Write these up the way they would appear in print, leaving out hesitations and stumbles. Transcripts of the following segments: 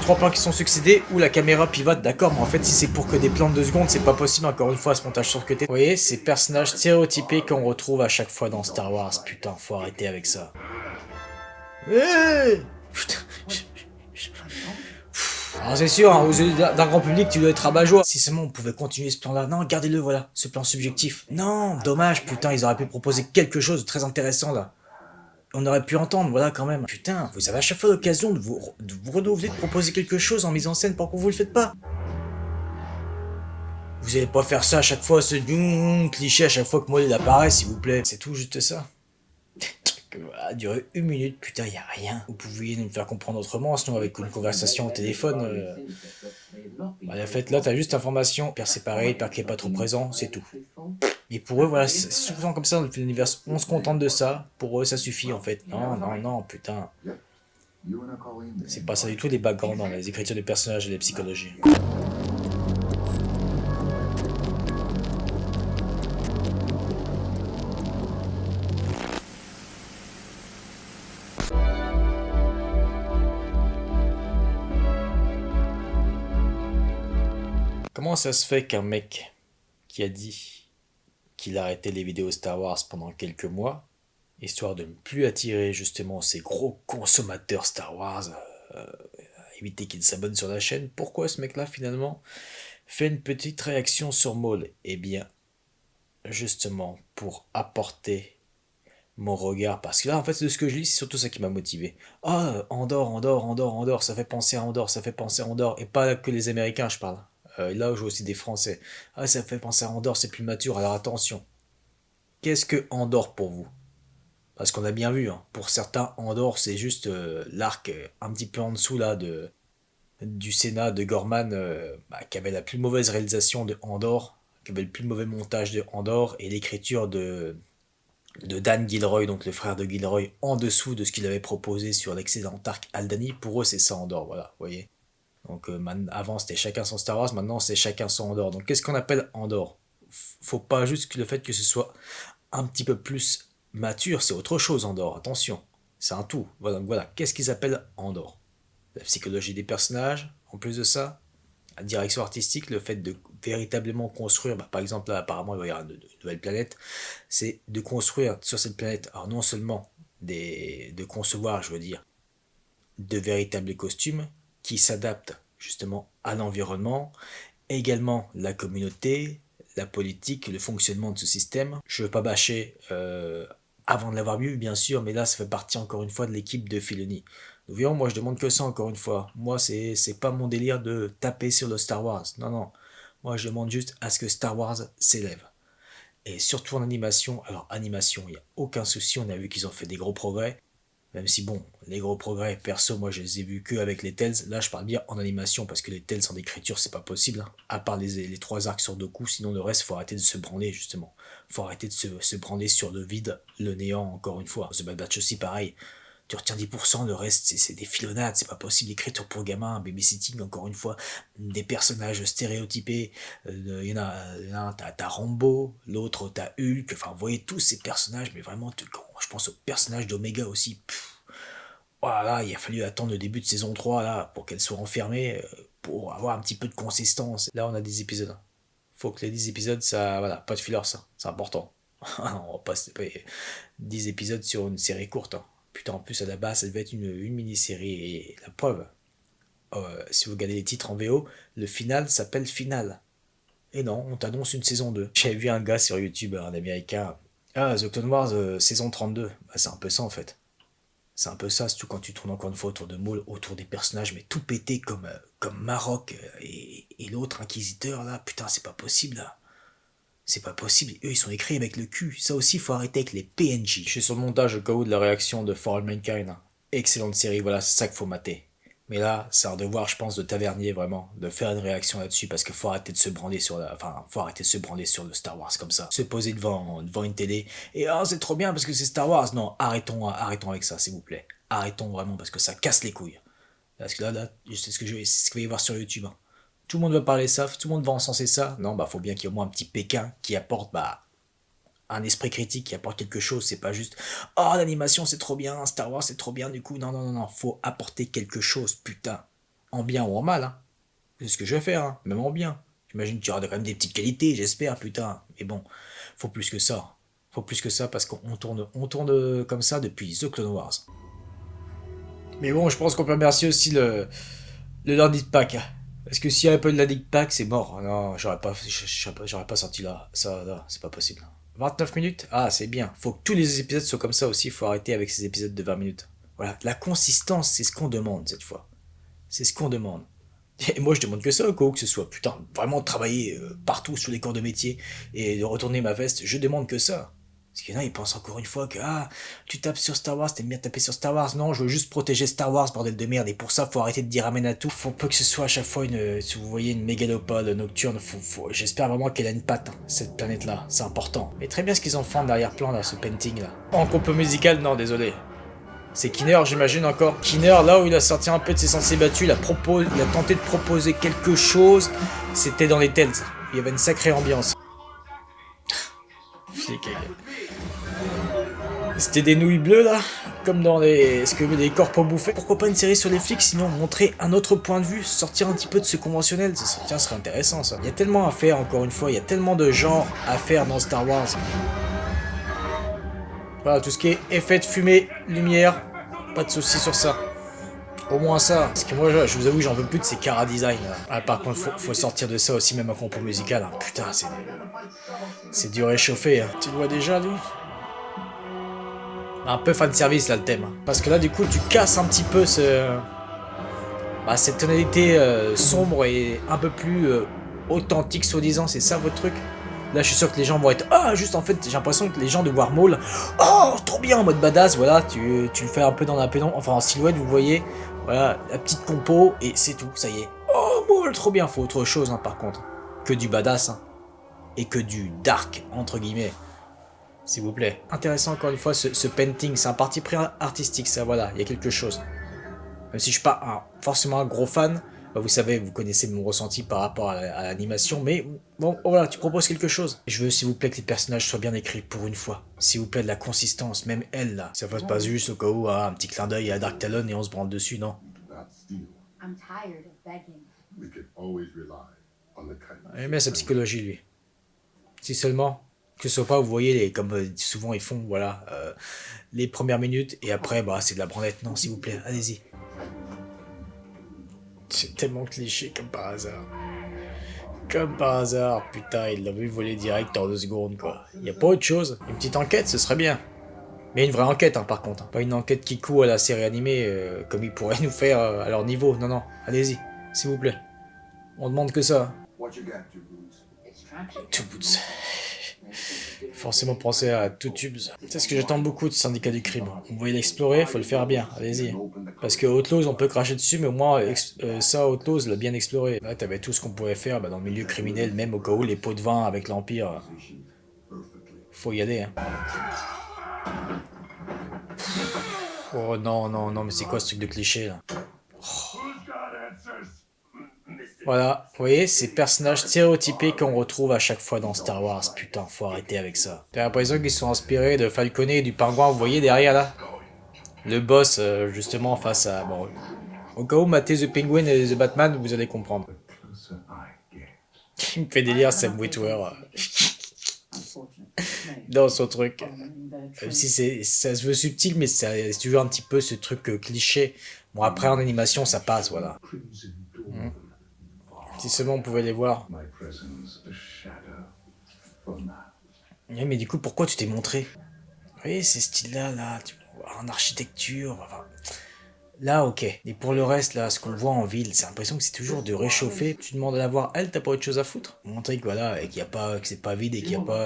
3 plans qui sont succédés où la caméra pivote, d'accord, mais en fait si c'est pour que des plans de 2 secondes, c'est pas possible encore une fois ce montage sur côté. Vous voyez, ces personnages stéréotypés qu'on retrouve à chaque fois dans Star Wars, putain, faut arrêter avec ça. Putain. Alors c'est sûr, hein, aux yeux d'un grand public, tu dois être rabat-joie. Si seulement on pouvait continuer ce plan-là. Non, gardez-le, voilà, ce plan subjectif. Non, dommage, putain, ils auraient pu proposer quelque chose de très intéressant là. On aurait pu entendre, voilà, quand même. Putain, vous avez à chaque fois l'occasion de vous renouveler, de proposer quelque chose en mise en scène, pourquoi vous le faites pas? Vous allez pas faire ça à chaque fois, ce cliché à chaque fois que moi il apparaît, s'il vous plaît. C'est tout, juste ça. Voilà, durer 1 minute, putain, y a rien. Vous pouviez nous faire comprendre autrement, sinon avec une conversation au téléphone. Bah, en fait, là, t'as juste information, père séparé, père qui est pas trop présent, c'est tout. Et pour eux, voilà, c'est souvent comme ça dans l'univers. On se contente de ça, pour eux, ça suffit en fait. Non, non, non, putain. C'est pas ça du tout les backgrounds dans les écritures des personnages et les psychologies. Comment ça se fait qu'un mec qui a dit qu'il arrêtait les vidéos Star Wars pendant quelques mois, histoire de ne plus attirer justement ces gros consommateurs Star Wars, éviter qu'ils s'abonnent sur la chaîne, pourquoi ce mec-là finalement fait une petite réaction sur Maul? Eh bien, justement, pour apporter mon regard, parce que là en fait de ce que je lis c'est surtout ça qui m'a motivé. Ah, Andorre, Andorre, Andorre, Andorre, ça fait penser à Andorre, ça fait penser à Andorre, et pas que les Américains je parle. Là je vois aussi des Français. Ah, ça fait penser à Andorre, c'est plus mature, alors attention. Qu'est-ce que Andorre pour vous? Parce qu'on a bien vu, hein, pour certains Andorre c'est juste l'arc un petit peu en dessous là du Sénat de Gorman, qui avait la plus mauvaise réalisation de Andorre, qui avait le plus mauvais montage de Andorre, et l'écriture de Dan Gilroy, donc le frère de Gilroy, en dessous de ce qu'il avait proposé sur l'excellent arc Aldani. Pour eux, c'est ça Andorre, voilà, vous voyez. Donc avant, c'était chacun son Star Wars, maintenant, c'est chacun son Andorre. Donc qu'est-ce qu'on appelle Andorre? Faut pas juste que le fait que ce soit un petit peu plus mature, c'est autre chose Andorre, attention. C'est un tout. Voilà, donc voilà. Qu'est-ce qu'ils appellent Andorre? La psychologie des personnages, en plus de ça, la direction artistique, le fait de véritablement construire, par exemple là apparemment il va y avoir une nouvelle planète, c'est de construire sur cette planète, alors non seulement de concevoir, je veux dire, de véritables costumes qui s'adaptent justement à l'environnement, également la communauté, la politique, le fonctionnement de ce système. Je ne veux pas bâcher avant de l'avoir vu, bien sûr, mais là, ça fait partie encore une fois de l'équipe de Filoni. Nous voyons, moi, je demande que ça encore une fois. Moi, c'est pas mon délire de taper sur le Star Wars. Non, non. Moi, je demande juste à ce que Star Wars s'élève. Et surtout en animation. Alors, animation, il n'y a aucun souci. On a vu qu'ils ont fait des gros progrès. Même si, bon, les gros progrès, perso, moi, je les ai vus que avec les Tales. Là, je parle bien en animation, parce que les Tales en écriture, c'est pas possible. Hein. À part les 3 arcs sur 2 coups, sinon le reste, faut arrêter de se branler, justement. Faut arrêter de se branler sur le vide, le néant, encore une fois. The Bad Batch aussi, pareil. Tu retiens 10%, le reste, c'est des filonnades, c'est pas possible. L'écriture pour gamins, babysitting, encore une fois. Des personnages stéréotypés. Il y en a un, t'as Rambo, l'autre, t'as Hulk. Enfin, vous voyez tous ces personnages, mais vraiment, je pense au personnage d'Omega aussi. Voilà, il a fallu attendre le début de saison 3 là, pour qu'elle soit enfermée, pour avoir un petit peu de consistance. Là, on a des épisodes. Faut que les 10 épisodes, ça. Voilà, pas de filler, ça. C'est important. On va pas 10 épisodes sur une série courte. Hein. Putain, en plus, à la base, ça devait être une mini-série. Et la preuve, si vous regardez les titres en VO, le final s'appelle Final. Et non, on t'annonce une saison 2. J'avais vu un gars sur YouTube, un américain. Ah, The Clone Wars, saison 32. Bah, c'est un peu ça en fait. C'est un peu ça, surtout quand tu tournes encore une fois autour de Maul, autour des personnages, mais tout pété comme Maroc et l'autre inquisiteur là, putain, c'est pas possible là. C'est pas possible, eux ils sont écrits avec le cul. Ça aussi, faut arrêter avec les PNJ. Je suis sur le montage au cas où de la réaction de For All Mankind. Excellente série, voilà, c'est ça qu'il faut mater. Mais là, c'est un devoir, je pense, de Tavernier, vraiment, de faire une réaction là-dessus, parce qu'il faut arrêter de se branler sur faut arrêter de se branler sur le Star Wars comme ça. Se poser devant une télé, et ah, c'est trop bien parce que c'est Star Wars. Non, arrêtons avec ça, s'il vous plaît. Arrêtons vraiment, parce que ça casse les couilles. Parce que là, c'est ce que c'est ce qu'il va y avoir sur YouTube. Hein. Tout le monde va parler ça, tout le monde va encenser ça. Non, faut bien qu'il y ait au moins un petit Pékin qui apporte, un esprit critique qui apporte quelque chose, c'est pas juste l'animation c'est trop bien, Star Wars c'est trop bien du coup, non, faut apporter quelque chose, putain. En bien ou en mal, hein. C'est ce que je vais faire, hein, même en bien. J'imagine qu'il y aura quand même des petites qualités, j'espère, putain. Mais bon, faut plus que ça. Faut plus que ça parce qu'on tourne comme ça depuis The Clone Wars. Mais bon, je pense qu'on peut remercier aussi le lundi de Pâques. Parce que s'il n'y avait pas eu le lundi de Pâques, c'est mort. Non, j'aurais pas sorti là. Ça, là, c'est pas possible. 29 minutes? Ah, c'est bien. Faut que tous les épisodes soient comme ça aussi. Faut arrêter avec ces épisodes de 20 minutes. Voilà, la consistance, c'est ce qu'on demande cette fois. C'est ce qu'on demande. Et moi, je demande que ça, quoi, que ce soit, putain, vraiment travailler partout sur les corps de métier et de retourner ma veste, je demande que ça. Parce qu'il y en a, ils pensent encore une fois que, ah, tu tapes sur Star Wars, t'aimes bien taper sur Star Wars. Non, je veux juste protéger Star Wars, bordel de merde. Et pour ça, faut arrêter de dire amen à tout. Faut pas que ce soit à chaque fois si vous voyez une mégalopode nocturne, j'espère vraiment qu'elle a une patte, hein, cette planète-là. C'est important. Mais très bien ce qu'ils en font en arrière-plan, là, ce painting, là. En compo musical, non, désolé. C'est Kinner, j'imagine encore. Kinner, là où il a sorti un peu de ses sentiers battus, il a tenté de proposer quelque chose. C'était dans les Tales. Il y avait une sacrée ambiance. C'était des nouilles bleues là, comme dans les corpos bouffés. Pourquoi pas une série sur les flics, sinon montrer un autre point de vue, sortir un petit peu de ce conventionnel, ça serait intéressant ça. Il y a tellement à faire encore une fois, il y a tellement de genres à faire dans Star Wars. Voilà, tout ce qui est effet de fumée, lumière, pas de soucis sur ça. Au moins ça. Parce que moi, je vous avoue, j'en veux plus de ces cara design. Là. Ah, par contre, faut sortir de ça aussi, même un compo musical. Hein. Putain, c'est du réchauffé. Hein. Tu le vois déjà, lui? Un peu fanservice, là, le thème. Parce que là, du coup, tu casses un petit peu cette tonalité sombre et un peu plus authentique, soi-disant. C'est ça, votre truc? Là, je suis sûr que les gens vont être... Ah, juste en fait, j'ai l'impression que les gens de voir Maul... Oh, trop bien, en mode badass, voilà, tu le fais un peu dans la pénombre, enfin en silhouette, vous voyez. Voilà, la petite compo, et c'est tout, ça y est. Oh, Maul, trop bien, faut autre chose, hein, par contre. Que du badass, hein. Et que du dark, entre guillemets. S'il vous plaît. Intéressant, encore une fois, ce painting, c'est un parti pris artistique, ça, voilà, il y a quelque chose. Même si je suis pas forcément un gros fan... Vous savez, vous connaissez mon ressenti par rapport à l'animation, mais bon, voilà, tu proposes quelque chose. Je veux, s'il vous plaît, que les personnages soient bien écrits pour une fois. S'il vous plaît, de la consistance, même elle, là. Ça fasse pas juste au cas où, un petit clin d'œil à Dark Talon et on se branle dessus, non. Il aime bien sa psychologie, lui. Si seulement, que ce soit pas, vous voyez, comme souvent ils font, voilà, les premières minutes, et après, c'est de la branlette. Non, s'il vous plaît, allez-y. C'est tellement cliché comme par hasard. Comme par hasard, putain, il l'a vu voler direct en 2 secondes, quoi. Y a pas autre chose. Une petite enquête, ce serait bien. Mais une vraie enquête, hein, par contre. Pas une enquête qui coud à la série animée, comme ils pourraient nous faire à leur niveau. Non, non, allez-y, s'il vous plaît. On demande que ça. Two Boots. Forcément penser à Two Tubes. C'est ce que j'attends beaucoup de Syndicat du Crime. Vous voyez l'explorer, faut le faire bien, allez-y. Parce que Outlaws, on peut cracher dessus, mais au moins, ça, Outlaws l'a bien exploré. Là, t'avais tout ce qu'on pouvait faire dans le milieu criminel, même au cas où les pots de vin avec l'Empire. Faut y aller, hein. Oh non, non, non, mais c'est quoi ce truc de cliché, là? Oh. Voilà, vous voyez, ces personnages stéréotypés qu'on retrouve à chaque fois dans Star Wars. Putain, faut arrêter avec ça. T'as l'impression qu'ils sont inspirés de Falconet et du pingouin, vous voyez derrière là? Le boss, justement, face à... Bon, au cas où matez The Penguin et The Batman, vous allez comprendre. Il me fait délire, Sam Witwer. Dans son truc. Même si ça se veut subtil, mais c'est toujours un petit peu ce truc cliché. Bon, après, en animation, ça passe, voilà. Si seulement on pouvait les voir. Oui, mais du coup, pourquoi tu t'es montré? Oui, ces styles-là, là, en architecture, enfin... Là, ok. Et pour le reste, là, ce qu'on voit en ville, c'est l'impression que c'est toujours de réchauffer. Tu demandes à la voir, elle, t'as pas autre chose à foutre? Montrer que voilà, et que c'est pas vide et qu'il n'y a pas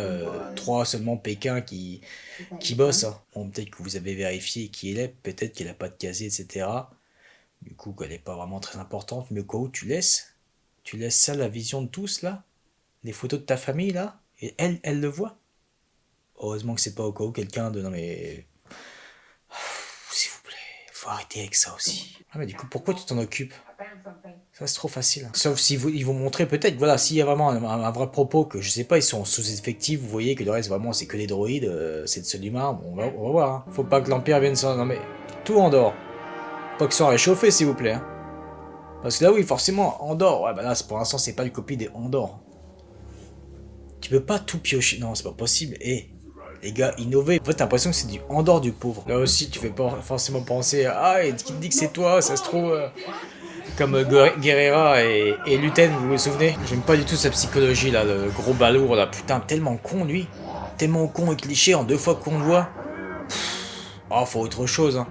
trois seulement Pékin qui bossent. Hein. Bon, peut-être que vous avez vérifié qui elle est, peut-être qu'elle a pas de casier, etc. Du coup, qu'elle est pas vraiment très importante, mais au cas où tu laisses ça, la vision de tous, là, les photos de ta famille, là, et elle le voit. Heureusement que c'est pas au cas où quelqu'un de... Non mais... S'il vous plaît, faut arrêter avec ça aussi. Ah mais du coup, pourquoi tu t'en occupes? Ça c'est trop facile. Sauf si ils vont montrer peut-être, voilà, s'il y a vraiment un vrai propos, que je sais pas, ils sont sous-effectifs, vous voyez que le reste vraiment c'est que des droïdes, c'est de ceux d'humains, bon, on va voir. Hein. Faut pas que l'Empire vienne sans... Non mais, tout en dehors. Pas que ça réchauffé s'il vous plaît. Hein. Parce que là, oui, forcément, Andorre. Ouais, bah là, pour l'instant, c'est pas une copie des Andorre. Tu peux pas tout piocher. Non, c'est pas possible. Et les gars, innover. En fait, t'as l'impression que c'est du Andorre du pauvre. Là aussi, tu fais pas forcément penser à. Ah, et qui te dit que c'est toi, ça se trouve. Comme Guerrera et Luten, vous vous souvenez? J'aime pas du tout sa psychologie là, le gros balourd là. Putain, tellement con lui. Tellement con et cliché en 2 fois qu'on le voit. Oh, faut autre chose, hein.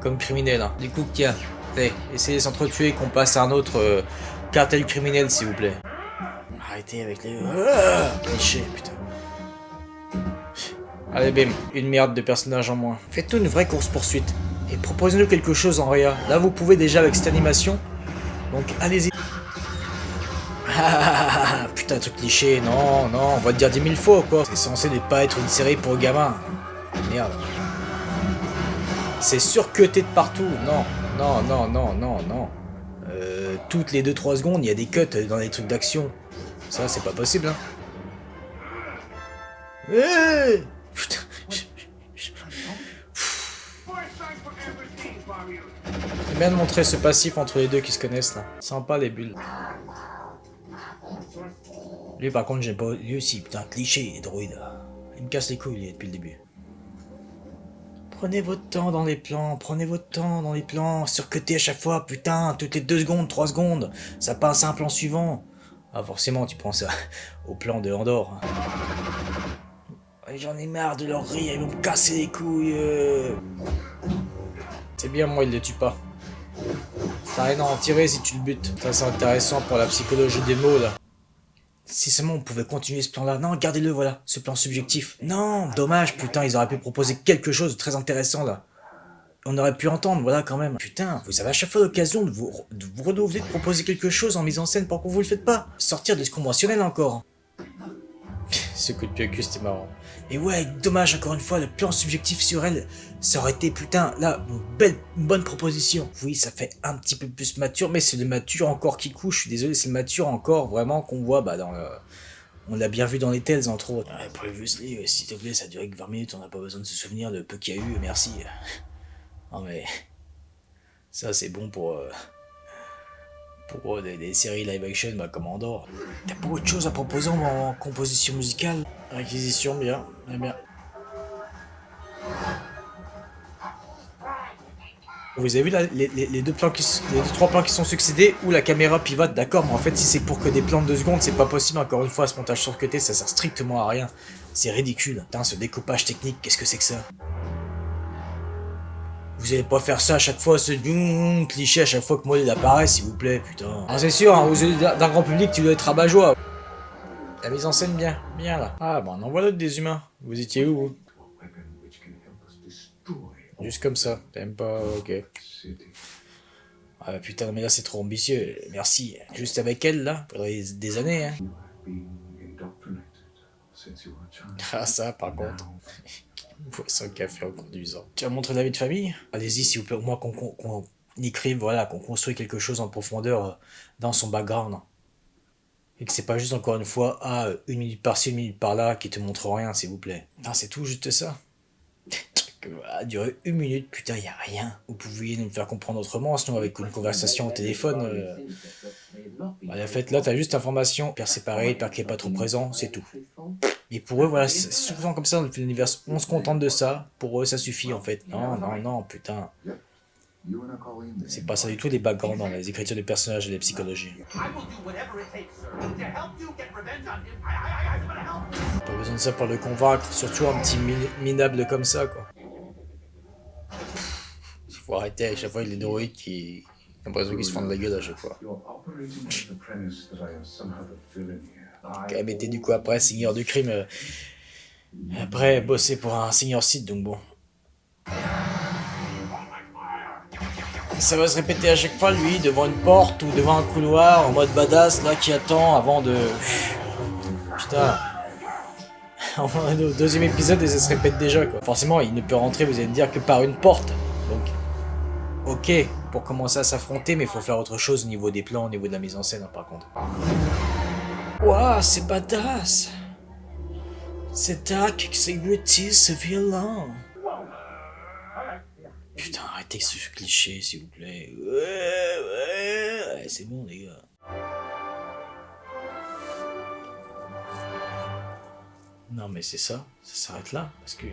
Comme criminel, hein. Du coup, tiens, essayez de s'entretuer qu'on passe à un autre cartel criminel, s'il vous plaît. Arrêtez avec les clichés, putain. Allez, bim, une merde de personnages en moins. Faites-nous une vraie course-poursuite. Et proposez-nous quelque chose en réa. Là, vous pouvez déjà avec cette animation. Donc, allez-y. Ah, putain, truc cliché. Non, non, on va te dire 10 000 fois, quoi. C'est censé ne pas être une série pour gamins. Merde. C'est surcuté de partout. Non, non, non, non, non, non. Toutes les 2-3 secondes, il y a des cuts dans les trucs d'action. Ça, c'est pas possible, hein. Putain. C'est bien de montrer ce passif entre les deux qui se connaissent, là. Sympa, les bulles. Lui, par contre, j'aime pas. Lui aussi, putain, cliché, droïde. Il me casse les couilles, lui, depuis le début. Prenez votre temps dans les plans, prenez votre temps dans les plans, surcuté à chaque fois, putain, toutes les 2 secondes, 3 secondes, ça passe à un plan suivant. Ah forcément, tu prends ça au plan de Andorre. J'en ai marre de leur rire, ils vont me casser les couilles. C'est bien, moi, il le tue pas. T'as rien à en tirer si tu le butes. Ça, c'est intéressant pour la psychologie des mots, là. Si seulement on pouvait continuer ce plan-là. Non, gardez-le, voilà, ce plan subjectif. Non, dommage, putain, ils auraient pu proposer quelque chose de très intéressant, là. On aurait pu entendre, voilà, quand même. Putain, vous avez à chaque fois l'occasion de vous renouveler, de proposer quelque chose en mise en scène, pourquoi vous le faites pas? Sortir de ce conventionnel, encore. Ce coup de pied au cul, c'était marrant. Et ouais, dommage, encore une fois, le plan subjectif sur elle, ça aurait été, putain, là, une bonne proposition. Oui, ça fait un petit peu plus mature, mais c'est le mature encore qui couche, je suis désolé, c'est le mature encore, vraiment, qu'on voit, bah, dans le... On l'a bien vu dans les Tales, entre autres. Ouais, Previously, s'il te plaît, ça a duré que 20 minutes, on n'a pas besoin de se souvenir de peu qu'il y a eu, merci. Non mais... Ça, c'est bon pour des séries live action, bah, comme Andorre. T'as pas autre chose à proposer en composition musicale? Réquisition, bien, bien, bien. Vous avez vu là, les 3 plans qui sont succédés où la caméra pivote, d'accord, mais en fait si c'est pour que des plans de 2 secondes, c'est pas possible, encore une fois, ce montage surcuté, ça sert strictement à rien. C'est ridicule. Putain, ce découpage technique, qu'est-ce que c'est que ça? Vous allez pas faire ça à chaque fois, ce cliché à chaque fois que moi il apparaît, s'il vous plaît, putain. Ah c'est sûr, hein, aux yeux d'un grand public, tu dois être rabat-joie. La mise en scène bien, bien là. Ah bah on en voit d'autres des humains. Vous étiez où vous? Juste comme ça, t'aimes pas, ok. Ah bah putain, mais là c'est trop ambitieux, merci. Juste avec elle là, faudrait des années, hein. Ah ça par contre. Boisson un café en conduisant. Tu vas montrer la vie de famille? Allez-y s'il vous plaît, au moins qu'on écrive, voilà, qu'on construit quelque chose en profondeur dans son background. Et que c'est pas juste encore une fois, ah, 1 minute par-ci, 1 minute par-là, qui te montre rien, s'il vous plaît. Non, c'est tout, juste ça. Voilà, durer 1 minute, putain, y a rien. Vous pouviez nous faire comprendre autrement, sinon avec une conversation au téléphone. Bah, en fait, là, t'as juste information, père séparé, père qui est pas trop présent, c'est tout. Et pour eux, voilà, c'est souvent comme ça dans l'univers. On se contente de ça, pour eux, ça suffit en fait. Non, non, non, putain. C'est pas ça du tout les backgrounds dans les écritures des personnages et les psychologies. Pas besoin de ça pour le convaincre, surtout un petit minable comme ça, quoi. Il faut arrêter à chaque fois les droïdes qui ont l'impression qu'ils se font de la gueule à chaque fois. Quand même été du coup après seigneur du crime, après bosser pour un seigneur Sith, donc bon. Ça va se répéter à chaque fois, lui, devant une porte ou devant un couloir, en mode badass, là, qui attend avant de... Putain. Au 2e épisode, et ça se répète déjà, quoi. Forcément, il ne peut rentrer, vous allez me dire, que par une porte. Donc, ok, pour commencer à s'affronter, mais il faut faire autre chose au niveau des plans, au niveau de la mise en scène, hein, par contre. Ouah, c'est badass. C'est dark, c'est gritty, c'est violent. Putain, arrêtez ce cliché, s'il vous plaît. Ouais, c'est bon, les gars. Non, mais c'est ça s'arrête là, parce que